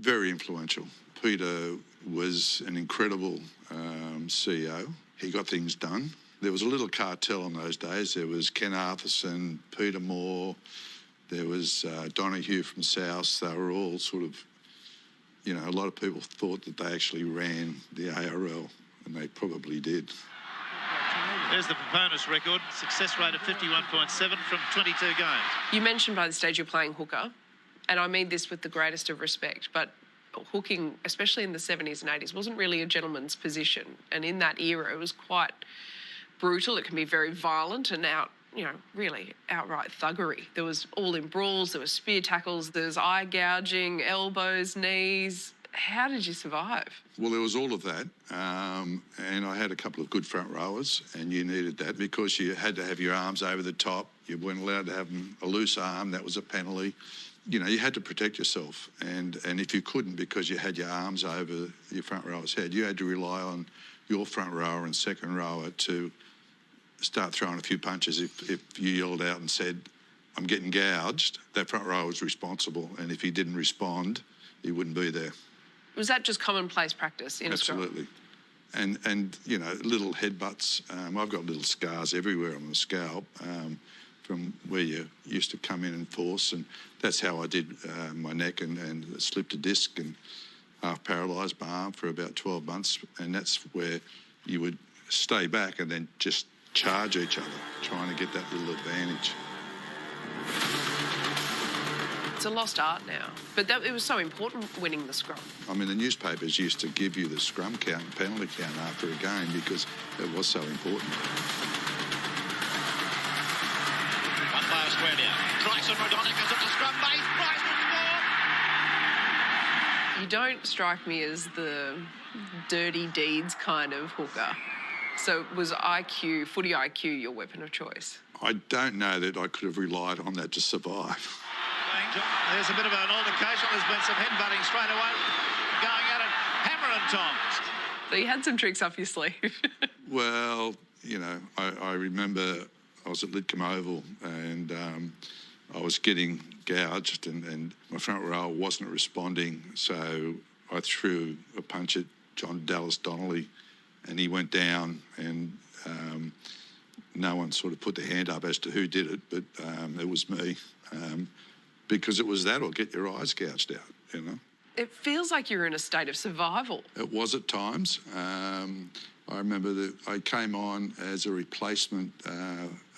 Very influential. Peter was an incredible CEO. He got things done. There was a little cartel in those days. There was Ken Arthurson, Peter Moore, there was Donahue from South. They were all sort of, you know, a lot of people thought that they actually ran the ARL, and they probably did. There's the Peponis record, success rate of 51.7 from 22 games. You mentioned by the stage you're playing hooker, and I mean this with the greatest of respect, but hooking, especially in the 70s and 80s, wasn't really a gentleman's position. And in that era, it was quite brutal. It can be very violent and really outright thuggery. There was all in brawls, there was spear tackles, there's eye gouging, elbows, knees. How did you survive? Well, there was all of that, and I had a couple of good front rowers, and you needed that because you had to have your arms over the top. You weren't allowed to have a loose arm. That was a penalty. You know, you had to protect yourself, and if you couldn't because you had your arms over your front rower's head, you had to rely on your front rower and second rower to start throwing a few punches. If you yelled out and said, "I'm getting gouged," that front rower was responsible, and if he didn't respond, he wouldn't be there. Was that just commonplace practice in Australia? Absolutely. And you know, little headbutts. I've got little scars everywhere on the scalp from where you used to come in and force, and that's how I did my neck and slipped a disc and half paralysed my arm for about 12 months, and that's where you would stay back and then just charge each other, trying to get that little advantage. It's a lost art now, but it was so important winning the scrum. I mean, the newspapers used to give you the scrum count and penalty count after a game because it was so important. One player square down. Bryson Rodonicus at the scrum base. Bryson score! You don't strike me as the dirty deeds kind of hooker. So was IQ, footy IQ, your weapon of choice? I don't know that I could have relied on that to survive. There's a bit of an altercation. There's been some headbutting straight away. Going at it, hammer and tongs. So you had some tricks up your sleeve. Well, you know, I remember I was at Lidcombe Oval and I was getting gouged and my front row wasn't responding. So I threw a punch at John Dallas Donnelly and he went down and no one sort of put their hand up as to who did it, but it was me. Because it was that or get your eyes gouged out, you know. It feels like you're in a state of survival. It was at times. I remember that I came on as a replacement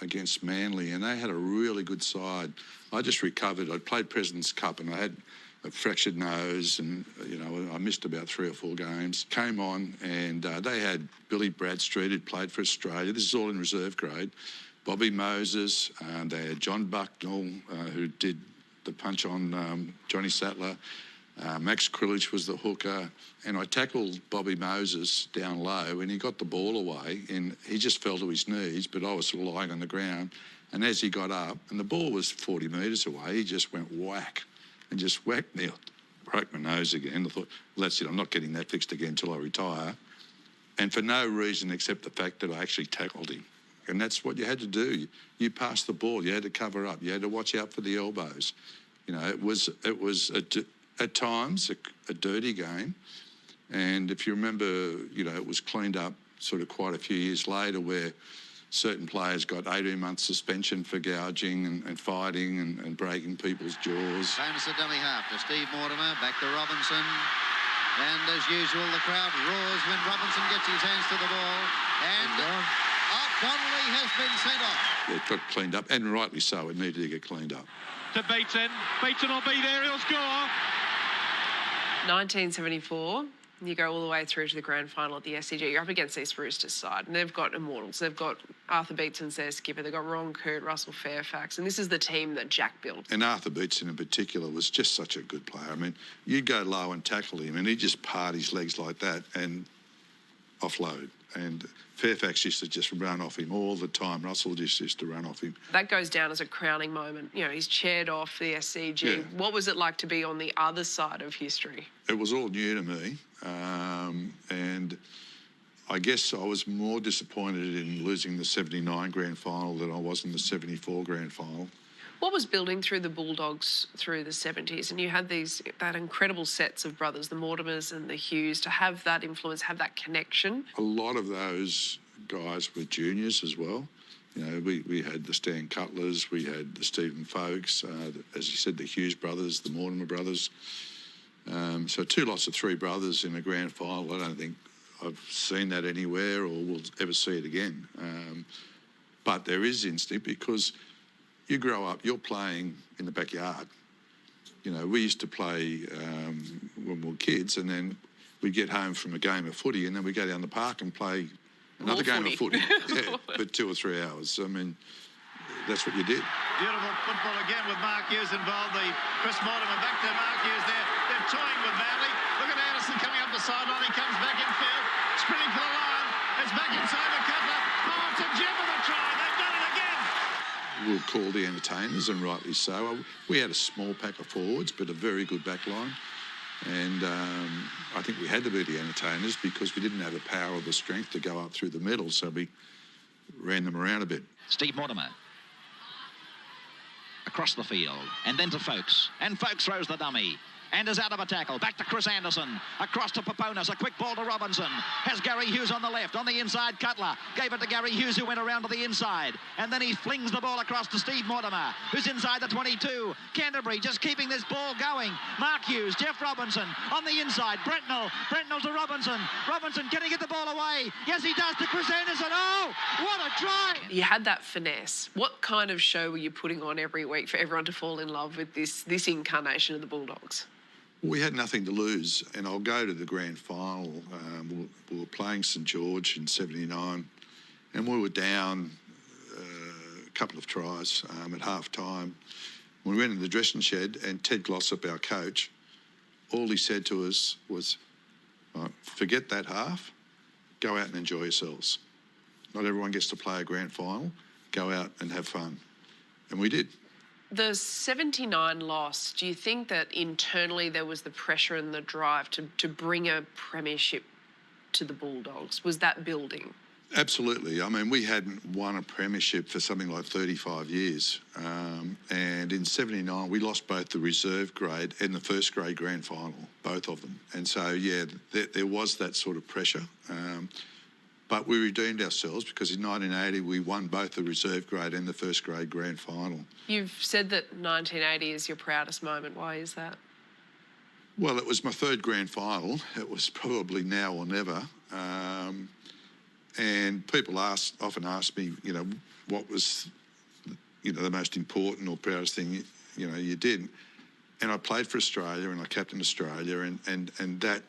against Manly and they had a really good side. I just recovered. I'd played President's Cup and I had a fractured nose and, you know, I missed about 3 or 4 games. Came on and they had Billy Bradstreet who'd played for Australia. This is all in reserve grade. Bobby Moses, they had John Bucknell who did the punch on Johnny Sattler. Max Krilich was the hooker. And I tackled Bobby Moses down low and he got the ball away and he just fell to his knees, but I was sort of lying on the ground. And as he got up, and the ball was 40 metres away, he just went whack and just whacked me. Broke my nose again. I thought, well, that's it, I'm not getting that fixed again until I retire. And for no reason except the fact that I actually tackled him. And that's what you had to do. You passed the ball. You had to cover up. You had to watch out for the elbows. You know, it was at times a dirty game. And if you remember, you know, it was cleaned up sort of quite a few years later where certain players got 18 months suspension for gouging and fighting and breaking people's jaws. Famous at dummy half to Steve Mortimer, back to Robinson. And as usual, the crowd roars when Robinson gets his hands to the ball. And Donnelly has been sent off. Yeah, it got cleaned up, and rightly so. It needed to get cleaned up. To Beaton. Beaton will be there. He'll score. 1974, you go all the way through to the grand final at the SCG. You're up against East Roosters side, and they've got immortals. They've got Arthur Beetson's their skipper. They've got Ron Curt, Russell Fairfax, and this is the team that Jack built. And Arthur Beetson in particular was just such a good player. I mean, you'd go low and tackle him, and he'd just part his legs like that and offload. And Fairfax used to just run off him all the time. Russell just used to run off him. That goes down as a crowning moment. You know, he's chaired off the SCG. Yeah. What was it like to be on the other side of history? It was all new to me. And I guess I was more disappointed in losing the 79 grand final than I was in the 74 grand final. What was building through the Bulldogs through the 70s? And you had that incredible sets of brothers, the Mortimers and the Hughes, to have that influence, have that connection. A lot of those guys were juniors as well. You know, we had the Stan Cutlers, we had the Stephen Folkes, as you said, the Hughes brothers, the Mortimer brothers. So 2 lots of 3 brothers in a grand final. I don't think I've seen that anywhere or will ever see it again. But there is instinct because you grow up, you're playing in the backyard. You know, we used to play when we were kids, and then we'd get home from a game of footy and then we'd go down the park and play another game of footy. Yeah, for 2 or 3 hours. I mean, that's what you did. Beautiful football again with Mark Hughes involved. Chris Mortimer back to Mark Hughes there. They're toying with Manly. Look at Anderson coming up the sideline. He comes back in field, sprinting for the line. It's back inside the Cutler. Oh, it's a gem of a try. They've done it again. We'll call the entertainers, and rightly so. We had a small pack of forwards, but a very good back line. And I think we had to be the entertainers because we didn't have the power or the strength to go up through the middle, so we ran them around a bit. Steve Mortimer. Across the field, and then to Folkes. And Folkes throws the dummy. And is out of a tackle. Back to Chris Anderson. Across to Peponis. A quick ball to Robinson. Has Gary Hughes on the left. On the inside, Cutler. Gave it to Gary Hughes, who went around to the inside. And then he flings the ball across to Steve Mortimer, who's inside the 22. Canterbury just keeping this ball going. Mark Hughes, Jeff Robinson on the inside. Brentnell to Robinson. Robinson, can he get the ball away? Yes, he does, to Chris Anderson. Oh, what a try! You had that finesse. What kind of show were you putting on every week for everyone to fall in love with this incarnation of the Bulldogs? We had nothing to lose, and I'll go to the grand final. We were playing St George in '79, and we were down a couple of tries at half-time. We went in the dressing shed, and Ted Glossop, our coach, all he said to us was, forget that half, go out and enjoy yourselves. Not everyone gets to play a grand final. Go out and have fun. And we did. The 79 loss, do you think that internally there was the pressure and the drive to bring a premiership to the Bulldogs? Was that building? Absolutely. I mean, we hadn't won a premiership for something like 35 years. And in '79, we lost both the reserve grade and the first grade grand final, both of them. And so, yeah, there was that sort of pressure. But we redeemed ourselves because in 1980 we won both the reserve grade and the first grade grand final. You've said that 1980 is your proudest moment. Why is that? Well, it was my 3rd grand final. It was probably now or never. And people often ask me, you know, what was, you know, the most important or proudest thing, you know, you did. And I played for Australia and I captained Australia, and that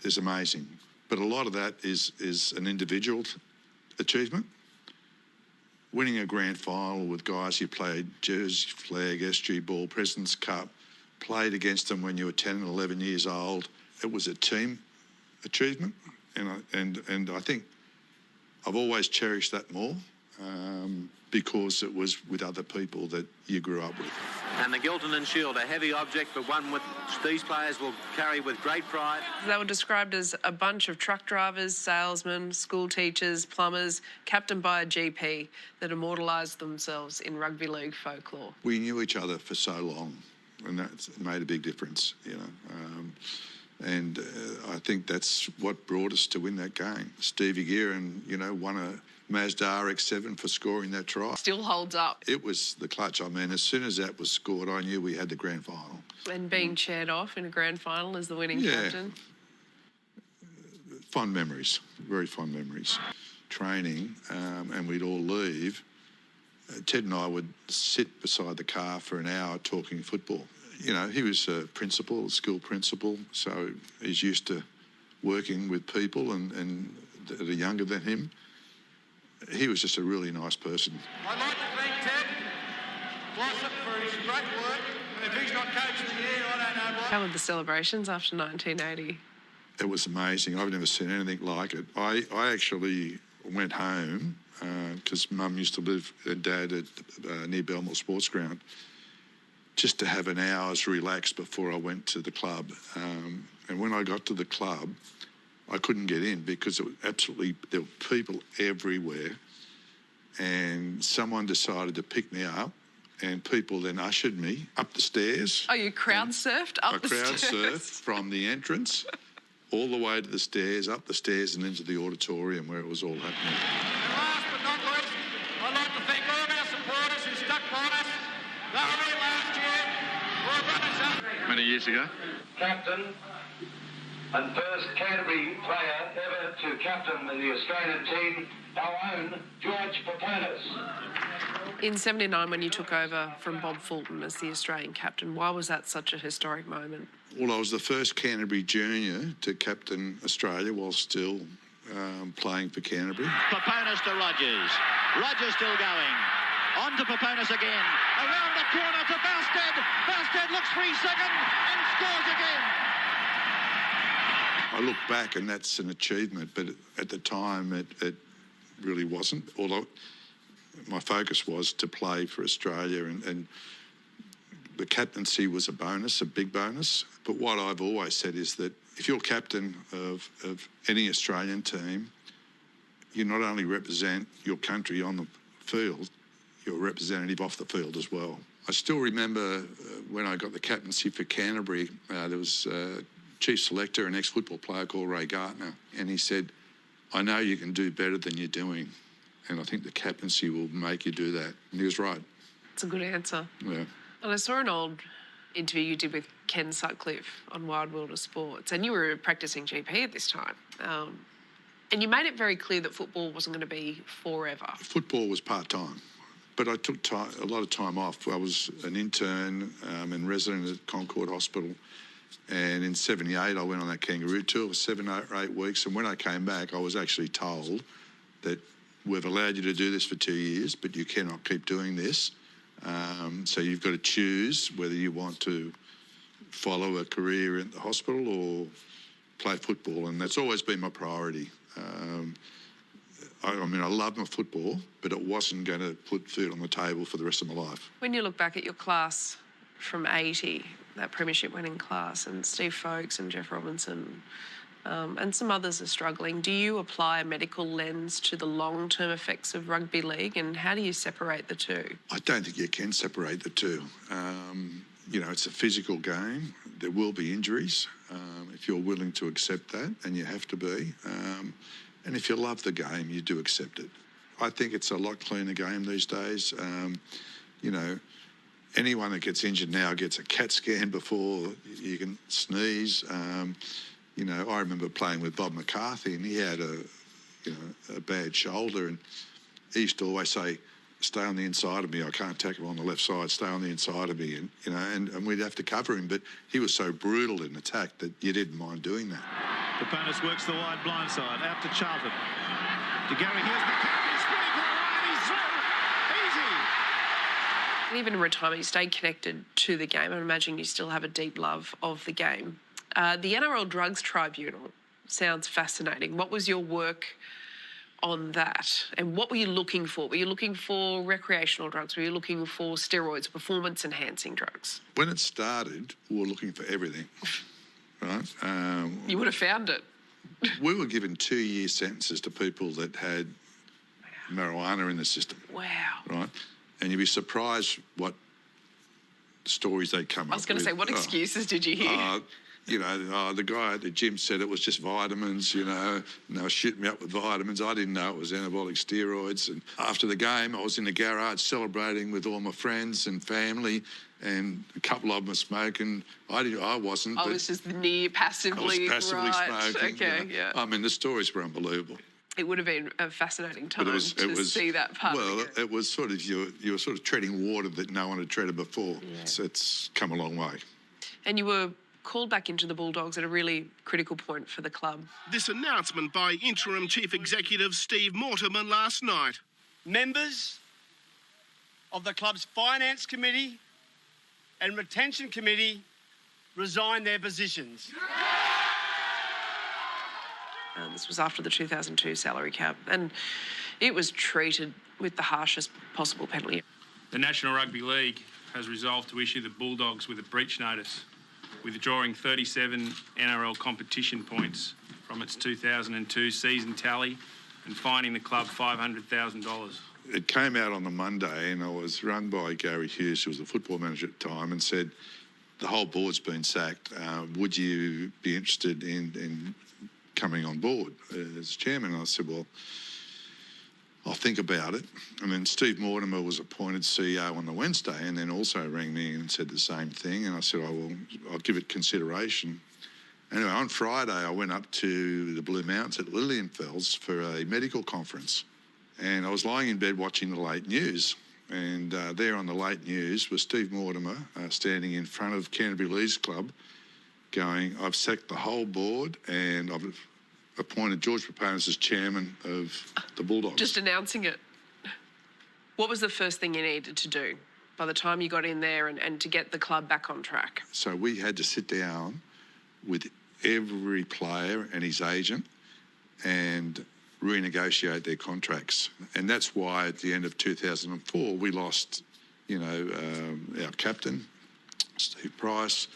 is amazing. But a lot of that is an individual achievement. Winning a grand final with guys you played Jersey Flag, SG Ball, President's Cup, played against them when you were 10 and 11 years old. It was a team achievement, and I think I've always cherished that more because it was with other people that you grew up with. And the Gilton and Shield, a heavy object, but one which these players will carry with great pride. They were described as a bunch of truck drivers, salesmen, school teachers, plumbers, captained by a GP that immortalised themselves in rugby league folklore. We knew each other for so long, and that made a big difference, you know. And I think that's what brought us to win that game. Stevie Gearin, you know, won a Mazda RX-7 for scoring that try. Still holds up. It was the clutch. I mean, as soon as that was scored, I knew we had the grand final. And being chaired off in a grand final as the winning captain? Fond memories, very fond memories. Training, and we'd all leave. Ted and I would sit beside the car for an hour talking football. You know, he was a principal, a school principal, so he's used to working with people and that are younger than him. He was just a really nice person. I'd like to thank Ted Glossop for his great work, and if he's not coaching the year, I don't know what. How were the celebrations after 1980? It was amazing. I've never seen anything like it. I actually went home because Mum used to live and Dad at near Belmore Sports Ground, just to have an hour's relax before I went to the club. And when I got to the club, I couldn't get in because it was there were people everywhere. And someone decided to pick me up and people then ushered me up the stairs. Oh, you crowd surfed up the stairs? I crowd surfed from the entrance all the way to the stairs, up the stairs and into the auditorium where it was all happening. And last but not least, I'd like to thank all of our supporters who stuck by us. They were there last year. Many years ago. Captain and first Canterbury player ever to captain the Australian team, our own George Peponis. In 79, when you took over from Bob Fulton as the Australian captain, why was that such a historic moment? Well, I was the first Canterbury junior to captain Australia while still playing for Canterbury. Peponis to Rogers. Rogers still going. On to Peponis again. Around the corner to Basted. Basted looks free second and scores again. I look back and that's an achievement, but at the time it really wasn't. Although my focus was to play for Australia and the captaincy was a bonus, a big bonus. But what I've always said is that if you're captain of any Australian team, you not only represent your country on the field, you're a representative off the field as well. I still remember when I got the captaincy for Canterbury, there was a chief selector, an ex-football player called Ray Gartner, and he said, I know you can do better than you're doing, and I think the captaincy will make you do that. And he was right. It's a good answer. Yeah. And I saw an old interview you did with Ken Sutcliffe on Wild World of Sports, and you were a practising GP at this time. And you made it very clear that football wasn't going to be forever. Football was part-time, but I took a lot of time off. I was an intern and resident at Concord Hospital, and in 78 I went on that kangaroo tour for 7 or 8 weeks, and when I came back I was actually told that we've allowed you to do this for 2 years, but you cannot keep doing this. So you've got to choose whether you want to follow a career in the hospital or play football, and that's always been my priority. I mean, I love my football, but it wasn't going to put food on the table for the rest of my life. When you look back at your class from 80, that premiership winning class, and Steve Folkes and Jeff Robinson and some others are struggling, do you apply a medical lens to the long-term effects of rugby league, and how do you separate the two? I don't think you can separate the two. You know, it's a physical game. There will be injuries if you're willing to accept that, and you have to be. And if you love the game, you do accept it. I think it's a lot cleaner game these days. You know, anyone that gets injured now gets a CAT scan before you can sneeze. You know, I remember playing with Bob McCarthy, and he had a bad shoulder, and he used to always say, stay on the inside of me. I can't tackle on the left side. Stay on the inside of me. And, you know, and we'd have to cover him. But he was so brutal in attack that you didn't mind doing that. Peponis works the wide blind side. Out to Charlton. To Gary Hughes. McCarthy spinning for the line. He's through. Easy. And even in retirement, you stayed connected to the game. I imagine you still have a deep love of the game. The NRL Drugs Tribunal sounds fascinating. What was your work on that, and what were you looking for? Were you looking for recreational drugs? Were you looking for steroids, performance-enhancing drugs? When it started, we were looking for everything, right? You would have found it. We were given 2-year sentences to people that had marijuana in the system. Wow. Right? And you'd be surprised what stories they come up with. I was going to say, what excuses did you hear? You know, the guy at the gym said it was just vitamins, you know, and they were shooting me up with vitamins. I didn't know it was anabolic steroids. And after the game, I was in the garage celebrating with all my friends and family, and a couple of them were smoking. I wasn't. I was just near passively. I was passively smoking. Okay, you know. yeah. I mean, the stories were unbelievable. It would have been a fascinating time to see that part. Well, it was sort of, you were sort of treading water that no one had treaded before. Yeah. So it's come a long way. And you were called back into the Bulldogs at a really critical point for the club. This announcement by Interim Chief Executive Steve Mortimer last night. Members of the club's Finance Committee and Retention Committee resign their positions. This was after the 2002 salary cap, and it was treated with the harshest possible penalty. The National Rugby League has resolved to issue the Bulldogs with a breach notice, withdrawing 37 NRL competition points from its 2002 season tally and fining the club $500,000. it came out on the Monday, and I was rung by Gary Hughes, who was the football manager at the time, and said, the whole board's been sacked. Would you be interested in coming on board as chairman? And I said, well, I'll think about it. And then Steve Mortimer was appointed CEO on the Wednesday, and then also rang me and said the same thing. And I said, I'll give it consideration. Anyway, on Friday, I went up to the Blue Mountains at Lilienfels for a medical conference. And I was lying in bed watching the late news. And there on the late news was Steve Mortimer standing in front of Canterbury Leagues Club going, I've sacked the whole board and I've appointed George Peponis as chairman of the Bulldogs. Just announcing it. What was the first thing you needed to do by the time you got in there and to get the club back on track? So we had to sit down with every player and his agent and renegotiate their contracts. And that's why at the end of 2004, we lost, our captain, Steve Price,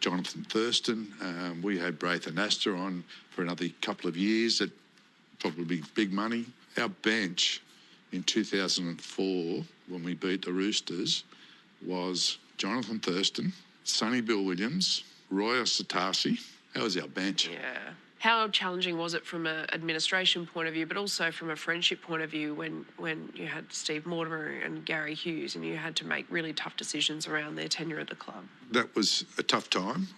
Jonathan Thurston. We had Braithen Astor on for another couple of years at probably big money. Our bench in 2004, when we beat the Roosters, was Jonathan Thurston, Sonny Bill Williams, Roy Osatasi. That was our bench. Yeah. How challenging was it from an administration point of view, but also from a friendship point of view when you had Steve Mortimer and Gary Hughes and you had to make really tough decisions around their tenure at the club? That was a tough time,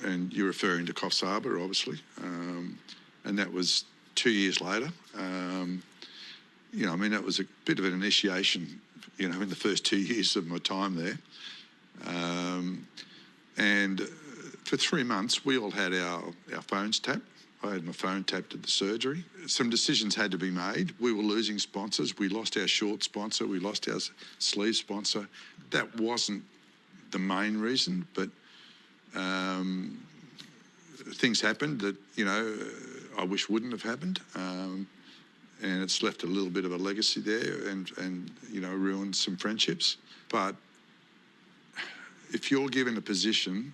and you're referring to Coffs Harbour, obviously, and that was 2 years later. That was a bit of an initiation, in the first 2 years of my time there. And for 3 months, we all had our phones tapped. I had my phone tapped at the surgery. Some decisions had to be made. We were losing sponsors. We lost our short sponsor. We lost our sleeve sponsor. That wasn't the main reason, but things happened that, I wish wouldn't have happened. And it's left a little bit of a legacy there and ruined some friendships. But if you're given a position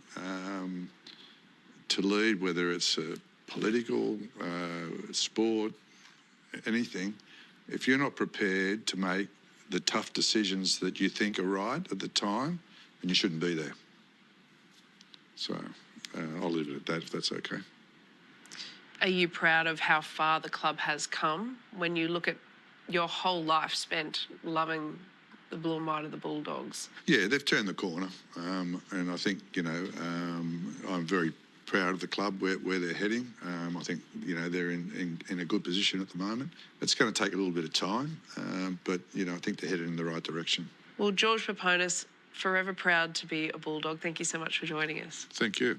to lead, whether it's a political, sport, anything, if you're not prepared to make the tough decisions that you think are right at the time, then you shouldn't be there. So I'll leave it at that, if that's okay. Are you proud of how far the club has come when you look at your whole life spent loving the blue and white of the Bulldogs? Yeah, they've turned the corner, and I think I'm very proud of the club where they're heading. I think they're in a good position at the moment. It's going to take a little bit of time, but I think they're headed in the right direction. Well, George Peponis, forever proud to be a Bulldog. Thank you so much for joining us. Thank you.